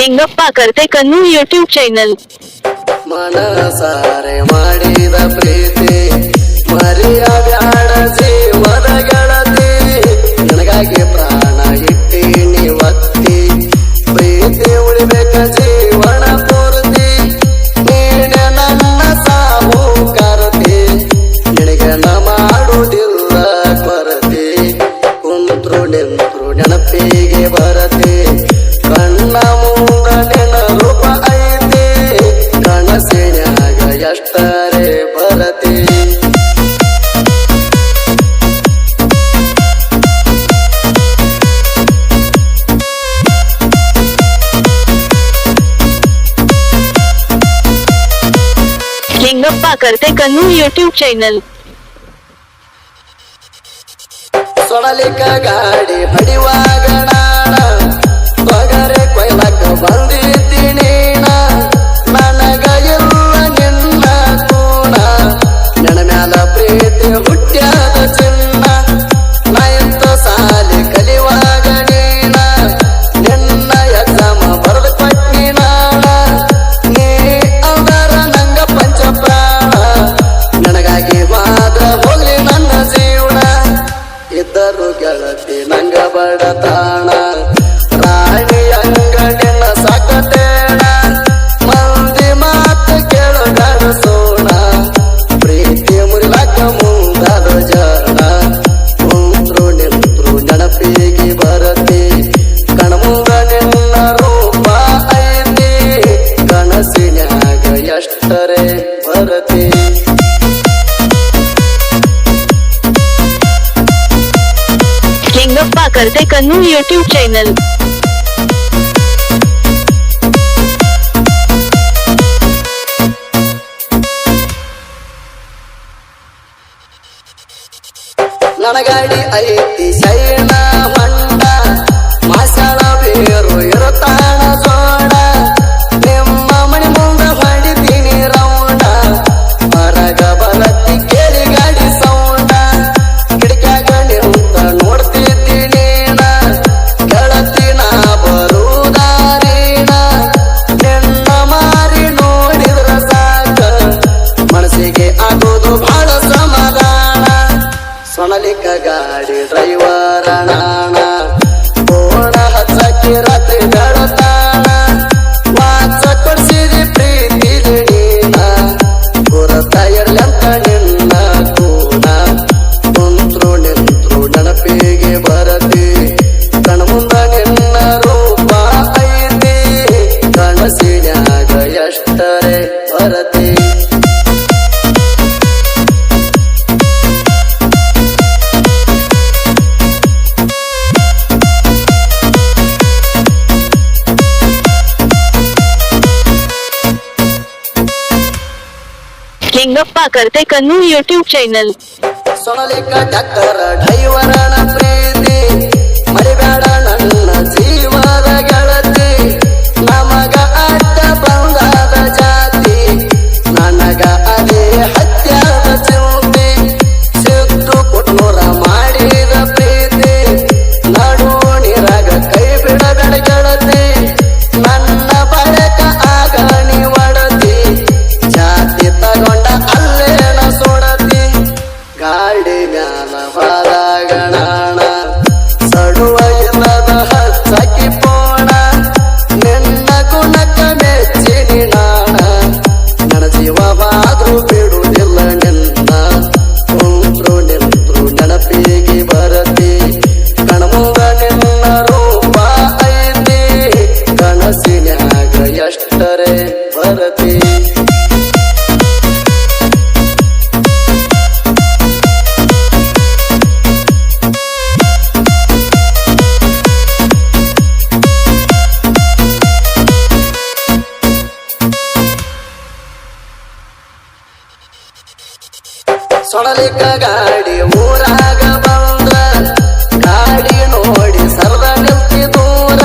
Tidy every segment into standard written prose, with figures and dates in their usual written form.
लिंगप्पा करते कन्नू YouTube channel ಮನಸಾರೆ ಮಾಡಿದ ಪ್ರೀತಿ ಮರೆಯಬ್ಯಾಡ ಜೀವದ ಗೆಳತಿ ನನಗಾಗಿ ಪ್ರಾಣ ಇಟ್ಟೀನಿ ಒತ್ತಿ ಪ್ರೀತಿ ಉಳಿಬೇಕ ಜೀವನ ಪೂರ್ತಿ ನೀನೆ ನನ್ನ ಸಾಹುಕಾರತಿ ನಿನಗೆ ನ ಮಾಡುವುದಿಲ್ಲ ಕೊರತೆ ಕುಂತ್ರು ನಿಂತ್ರು ನೆನಪಿಗೆ ಬರತೆ ಕಣ್ಣ ಮುಂದ ನಿನ್ನ ರೂಪ ಐತಿ ಕನಸಿನ್ಯಾಗ ಎಷ್ಟರೇ ಬರತಿ लिंगप्पा करते कन्नू यूट्यूब चैनल ಸೊಡಲಿಕ ಗಾಡಿ ಹೊಡಿವಾಗ ನಾಣ ಪಗರೆ ಕೊಯ್ಲಕ್ಕ ಬಂದಿದ್ದೀನಿ ನನಗ ಇಲ್ಲ ನಿನ್ನ ಕೂಣ ನನ್ನ ಮ್ಯಾಲ ಪ್ರೀತಿ ಹುಟ್ಟ್ಯಾದ ಚಿನ್ನ ನೈಂತ ಸಾಲಿ ಕಲಿವಾಗ ನೀನ ನಿನ್ನ ಎಕ್ಸಾಮ ಬರೆದು ಕೊಟ್ಟಿ ನಾಣ ನೀ ಅವರ ನಂಗ ಪಂಚ ಪ್ರಾಣ ನನಗಾಗಿ ಮಾತ್ರ ಹೋಗ್ಲಿ ನನ್ನ ಜೀವನ ಇದ್ದರು ಗೆಳತಿ ನಂಗ ಬಡತಾಣ ರಾಣಿ ಅಂಗಡಿನ ಸಾಕತೇಣ ಮಂದಿ ಮಾತು ಕೇಳು ನಡೆಸೋಣ ಪ್ರೀತಿ ಮುರಿಲಾಕ ಮುಂದಾದ ಜನ ಕುಂತ್ರು ನಿಂತ್ರು ನೆನಪಿಗೆ ಬರತಿ ಕಣ್ಮುಂದ ನಿನ್ನ ರೂಪ ಐತಿ ಕನಸಿನ್ಯಾಗ ಎಷ್ಟರೇ ಬರತಿ लिंगप्पा करते कन्नू यूट्यूब चैनल ನನ್ನ ಗಾಡಿ ಐತಿ ಶೈನ ಹೊಂಡ ಮಾಸಳ ಬೇರು ಇರುತ್ತಾಣ ಜೋಡ ನಿಮ್ಮ ಮಣಿ ಮುಂದ ಹೊಡಿತೀನಿ ರೌಂಡ ಹೊರಗ ಬರತ್ತಿ ಕೇಳಿ ಗಾಡಿ ಸೌಂಡ ಕಿಟಕ್ಯಾಗ ನಿಂತ ನೋಡ್ತಿದ್ದೀನಿ ಗೆಳತಿ ನಾ ಬರುದಾರೀಣ ನಿನ್ನ ಮಾರಿ ನೋಡಿದ್ರ ಸಾಕ ಮನಸ್ಸಿಗೆ ಆಗೋದು ಬಹಳ ಸಮಾಧಾನ ಸೊಣಲಿಕ ಗಾಡಿ ಡ್ರೈವರ ನಾಣ ಕೋಣ ಹಚ್ಚಕ್ಕೆ ರಾತ್ರಿ ಬೆಳತಾಣ ವಾಚ ಕೊಡ್ಸಿದಿ ಪ್ರೀತಿಲಿ ನೀನ ಗುರತ ಇರ್ಲಂತ ನಿನ್ನ ಕೂನ ಕುಂತ್ರು ನಿಂತ್ರು ನೆನಪಿಗೆ ಬರತಿ ಕಣ್ಮುಂದ ನಿನ್ನ ರೂಪ ಐತಿ ಕನಸಿನ್ಯಾಗ ಎಷ್ಟರೇ ಬರತಿ लिंगप्पा करते कन्नू यूट्यूब चैनल ಸೊಣಲಿಕ ಡಕ್ಕರ ಡ್ರೈವರನ ಪ್ರೀತಿ ಮರಿಬೇಡ ನನ್ನ ಜೀವದ ಗೆಳತಿ ನಮಗ ಅಡ್ಡ ಬಂದಾದ ಜಾತಿ ನನಗ ಅದೇ ಹತ್ಯಾದ ಚಿಂತಿ ಸಿದ್ದು ಕುಟ್ನೂರ ಮಾಡಿದ ಪ್ರೀತಿ ನಡು ನೀರಾಗ ಕೈ ಬಿಡಬೇಡ ಗೆಳತಿ ನನ್ನ ಬಳಿಕ ಆಗ ನೀ ಒಡತಿ ಜಾತಿ ತಗೊಂಡ ಅಲ್ಲೇನ ಸೊಡತಿ ಗಾಡಿ ಮ್ಯಾಲ ಬಾದಾಗ ನಾಣ ಸಡುವ ಇಲ್ಲದ ಹಚ್ಚಿ ಪೋಣ ನಿನ್ನ ಗುಣಕ ಮೆಚ್ಚಿನಿ ನಾಣ ನನ್ನ ಜೀವವಾದ್ರೂ ಬಿಡುವುದಿಲ್ಲ ನಿನ್ನ ಕುಂತ್ರು ನಿಂತ್ರು ನೆನಪಿಗೆ ಬರತಿ ಕಣ್ಮುಂದ ನಿನ್ನ ರೂಪ ಐತಿ ಕನಸಿನ್ಯಾಗ ಎಷ್ಟರೇ ಬರತಿ ಸೊಣಲಿಕ ಗಾಡಿ ಊರಾಗ ಬಂದ ಗಾಡಿ ನೋಡಿ ಸರ್ದ ನಿಲ್ತಿ ದೂರ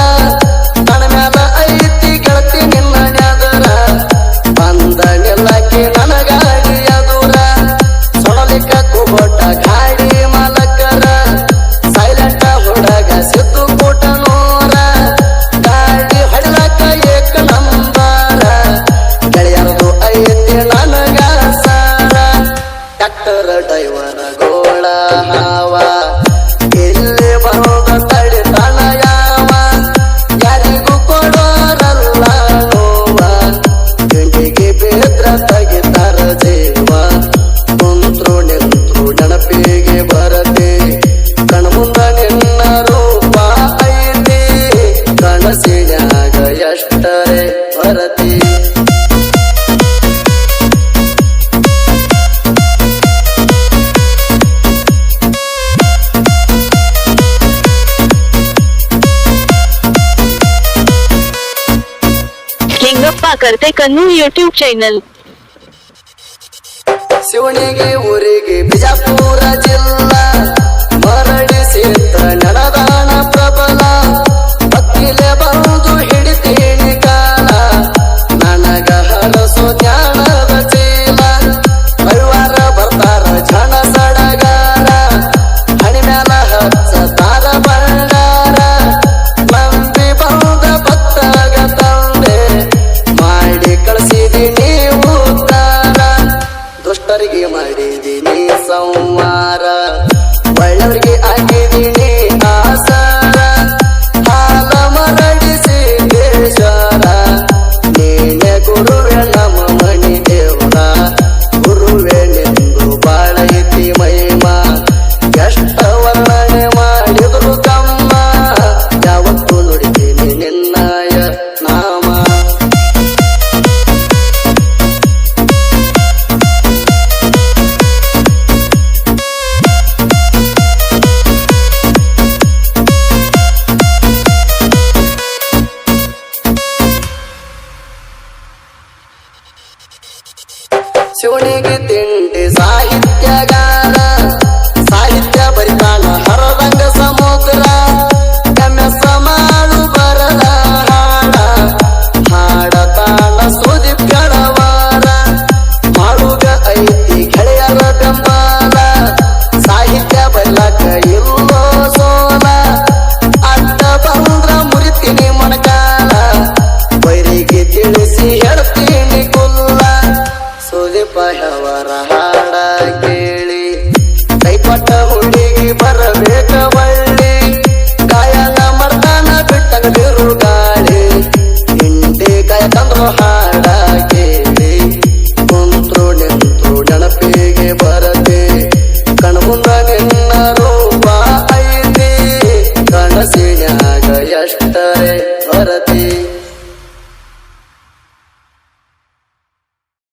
ನನ್ನ ಮ್ಯಾಲ ಐತಿ ಗೆಳತಿ ನಿನ್ನ ನೆದರ ಬಂದ ನಿಲ್ಲಕ್ಕೆ ನನ್ನ ಗಾಡಿ ಎದುರ ಸೊಣಲಿಕ ಕುಬೋಟ ಗಾಡಿ ಮಾಲಕರ ಸೈಲೆಂಟ ಹುಡುಗ ಸಿದ್ದು ಕೂಟ ನೂರ ಗಾಡಿ ಹೊಡಿಲಕ್ಕ ಎಷ್ಟರೇ ಹೊರತಿ लिंगप्पा करते कन्नू यूट्यूब चॅनल ಶಿವನಿಗೆ ಊರಿಗೆ ಬಿಜಾಪುರ ಜಿಲ್ಲಾ ಮರಳಿ ಸೇತ ನಡೆದಾಣ ಪ್ರಬಲ ಭಕ್ತಿಲೆ ಬಂದು ಹಿಡಿತೀನಿ ಕಾಲ ನನಗ ಹರಸೋ ಜ್ಞಾನದ ಚೀಲ ರವಿವಾರ ಬರ್ತಾರ ಜನ ಸಡಗಾರ ಹಣಿ ಮ್ಯಾಲ ಹಚ್ಚತಾರ ಬಂಡಾರ ನಂಬಿ ಬಂದ ಭಕ್ತಗ ತಂದೆ ಮಾಡಿ ಕಳಿಸಿದೀನಿ ಉತ್ತಾರ ದುಷ್ಟರಿಗೆ ಮಾಡಿದೀನಿ ಸಂವಾರ ಒಳ್ಳೆಯವರಿಗೆ ಆಗಿದೀನಿ ಆಸಾರ ಹಾಲ ಮರಡಿಸಿ ದೇಶಾರ ನೀನೆ ಗುರುವೆ ನಮ್ಮ ಮಣಿ ದೇವರ ಗುರುವೆ ನಿಂದು ಬಾಳೈತಿ ಮಹಿಮಾ ಎಷ್ಟ ವರ್ಣನೆ ಮಾಡಿದ್ರು ಕಮ್ಮ ಯಾವತ್ತು ನುಡಿತೀನಿ ನಿನ್ನಯ ನಾಮ ಶಿವನಿಗೆ ತಿಂಡಿ